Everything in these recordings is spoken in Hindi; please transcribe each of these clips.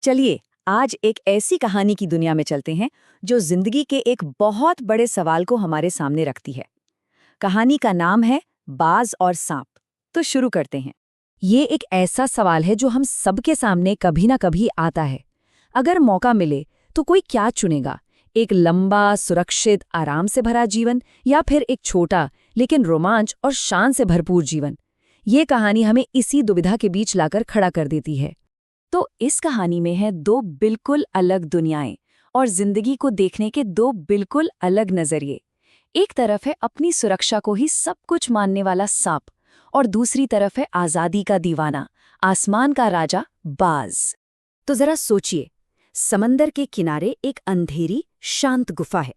चलिए आज एक ऐसी कहानी की दुनिया में चलते हैं जो जिंदगी के एक बहुत बड़े सवाल को हमारे सामने रखती है। कहानी का नाम है बाज और सांप। तो शुरू करते हैं। ये एक ऐसा सवाल है जो हम सबके सामने कभी ना कभी आता है। अगर मौका मिले तो कोई क्या चुनेगा, एक लंबा सुरक्षित आराम से भरा जीवन या फिर एक छोटा लेकिन रोमांच और शान से भरपूर जीवन। ये कहानी हमें इसी दुविधा के बीच लाकर खड़ा कर देती है। तो इस कहानी में है दो बिल्कुल अलग दुनियाएं और जिंदगी को देखने के दो बिल्कुल अलग नजरिए। एक तरफ है अपनी सुरक्षा को ही सब कुछ मानने वाला सांप और दूसरी तरफ है आजादी का दीवाना, आसमान का राजा बाज। तो जरा सोचिए, समंदर के किनारे एक अंधेरी शांत गुफा है।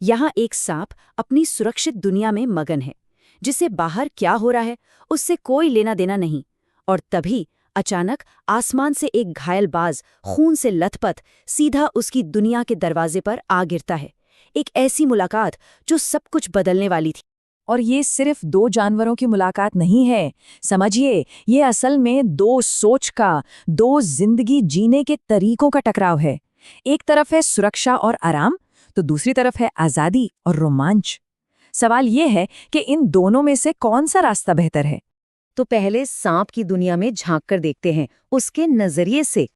यहाँ एक सांप अपनी सुरक्षित दुनिया में मगन है, जिसे बाहर क्या हो रहा है उससे कोई लेना देना नहीं। और तभी अचानक आसमान से एक घायल बाज खून से लथपथ सीधा उसकी दुनिया के दरवाजे पर आ गिरता है। एक ऐसी मुलाकात जो सब कुछ बदलने वाली थी। और ये सिर्फ दो जानवरों की मुलाकात नहीं है, समझिए, ये असल में दो सोच का, दो जिंदगी जीने के तरीकों का टकराव है। एक तरफ है सुरक्षा और आराम, तो दूसरी तरफ है आजादी और रोमांच। सवाल ये है कि इन दोनों में से कौन सा रास्ता बेहतर है। तो पहले सांप की दुनिया में झांक कर देखते हैं उसके नजरिए से।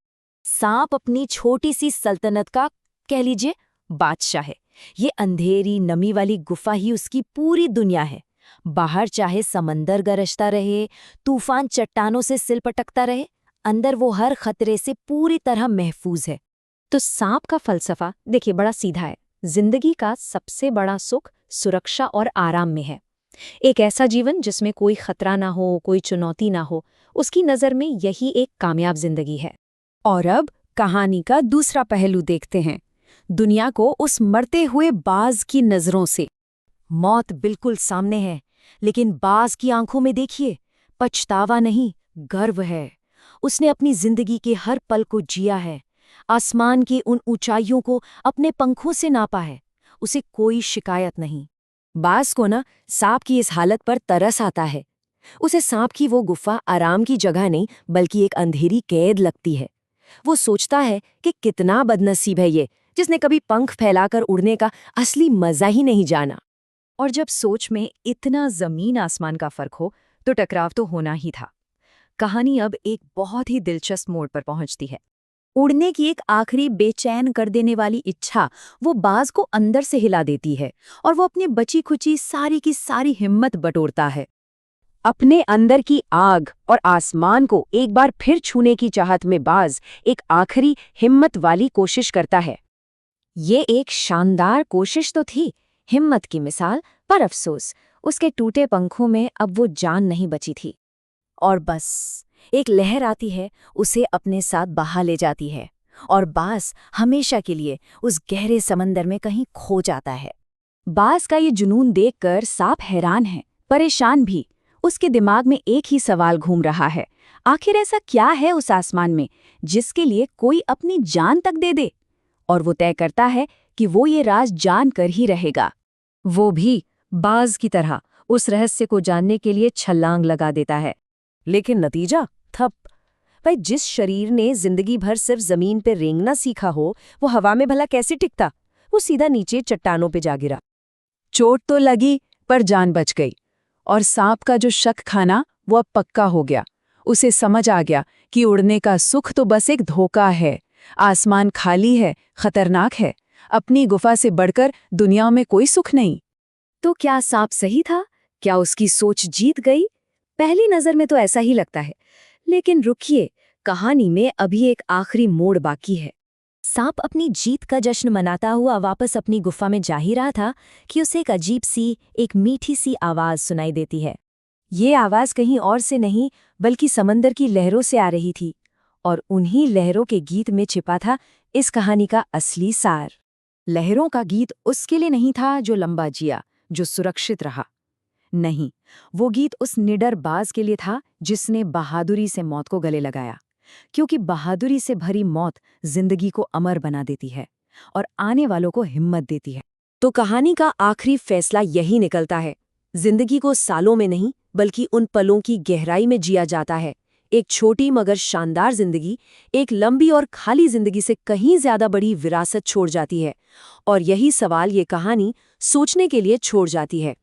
सांप अपनी छोटी सी सल्तनत का, कह लीजिए, बादशाह है। ये अंधेरी नमी वाली गुफा ही उसकी पूरी दुनिया है। बाहर चाहे समंदर गरजता रहे, तूफान चट्टानों से सिल पटकता रहे, अंदर वो हर खतरे से पूरी तरह महफूज है। तो सांप का फलसफा देखिए बड़ा सीधा है। जिंदगी का सबसे बड़ा सुख सुरक्षा और आराम में है। एक ऐसा जीवन जिसमें कोई खतरा ना हो, कोई चुनौती ना हो, उसकी नज़र में यही एक कामयाब जिंदगी है। और अब कहानी का दूसरा पहलू देखते हैं, दुनिया को उस मरते हुए बाज की नज़रों से। मौत बिल्कुल सामने है, लेकिन बाज की आंखों में देखिए, पछतावा नहीं, गर्व है। उसने अपनी जिंदगी के हर पल को जिया है, आसमान की उन ऊंचाइयों को अपने पंखों से नापा है। उसे कोई शिकायत नहीं। बाज को ना सांप की इस हालत पर तरस आता है। उसे सांप की वो गुफा आराम की जगह नहीं बल्कि एक अंधेरी कैद लगती है। वो सोचता है कि कितना बदनसीब है ये, जिसने कभी पंख फैलाकर उड़ने का असली मजा ही नहीं जाना। और जब सोच में इतना जमीन आसमान का फर्क हो तो टकराव तो होना ही था। कहानी अब एक बहुत ही दिलचस्प मोड़ पर पहुंचती है। उड़ने की एक आखिरी बेचैन कर देने वाली इच्छा वो बाज को अंदर से हिला देती है और वो अपनी बची खुची सारी की सारी हिम्मत बटोरता है। अपने अंदर की आग और आसमान को एक बार फिर छूने की चाहत में बाज एक आखिरी हिम्मत वाली कोशिश करता है। ये एक शानदार कोशिश तो थी, हिम्मत की मिसाल, पर अफसोस उसके टूटे पंखों में अब वो जान नहीं बची थी। और बस एक लहर आती है, उसे अपने साथ बहा ले जाती है और बाज हमेशा के लिए उस गहरे समंदर में कहीं खो जाता है। बाज का ये जुनून देखकर सांप हैरान है, परेशान भी। उसके दिमाग में एक ही सवाल घूम रहा है, आखिर ऐसा क्या है उस आसमान में जिसके लिए कोई अपनी जान तक दे दे। और वो तय करता है कि वो ये राज जान कर ही रहेगा। वो भी बाज की तरह उस रहस्य को जानने के लिए छलांग लगा देता है। लेकिन नतीजा थप। भाई, जिस शरीर ने जिंदगी भर सिर्फ जमीन पे रेंगना सीखा हो, वो हवा में भला कैसे टिकता। वो सीधा नीचे चट्टानों पे जा गिरा। चोट तो लगी पर जान बच गई। और सांप का जो शक खाना वो अब पक्का हो गया। उसे समझ आ गया कि उड़ने का सुख तो बस एक धोखा है। आसमान खाली है, खतरनाक है। अपनी गुफा से बढ़कर दुनिया में कोई सुख नहीं। तो क्या सांप सही था? क्या उसकी सोच जीत गई? पहली नजर में तो ऐसा ही लगता है, लेकिन रुकिए, कहानी में अभी एक आखिरी मोड़ बाकी है। सांप अपनी जीत का जश्न मनाता हुआ वापस अपनी गुफा में जा ही रहा था कि उसे एक अजीब सी, एक मीठी सी आवाज सुनाई देती है। ये आवाज कहीं और से नहीं बल्कि समंदर की लहरों से आ रही थी। और उन्हीं लहरों के गीत में छिपा था इस कहानी का असली सार। लहरों का गीत उसके लिए नहीं था जो लंबा जिया, जो सुरक्षित रहा। नहीं, वो गीत उस निडर बाज के लिए था जिसने बहादुरी से मौत को गले लगाया। क्योंकि बहादुरी से भरी मौत जिंदगी को अमर बना देती है और आने वालों को हिम्मत देती है। तो कहानी का आखिरी फैसला यही निकलता है, जिंदगी को सालों में नहीं बल्कि उन पलों की गहराई में जिया जाता है। एक छोटी मगर शानदार जिंदगी एक लंबी और खाली जिंदगी से कहीं ज्यादा बड़ी विरासत छोड़ जाती है। और यही सवाल ये कहानी सोचने के लिए छोड़ जाती है।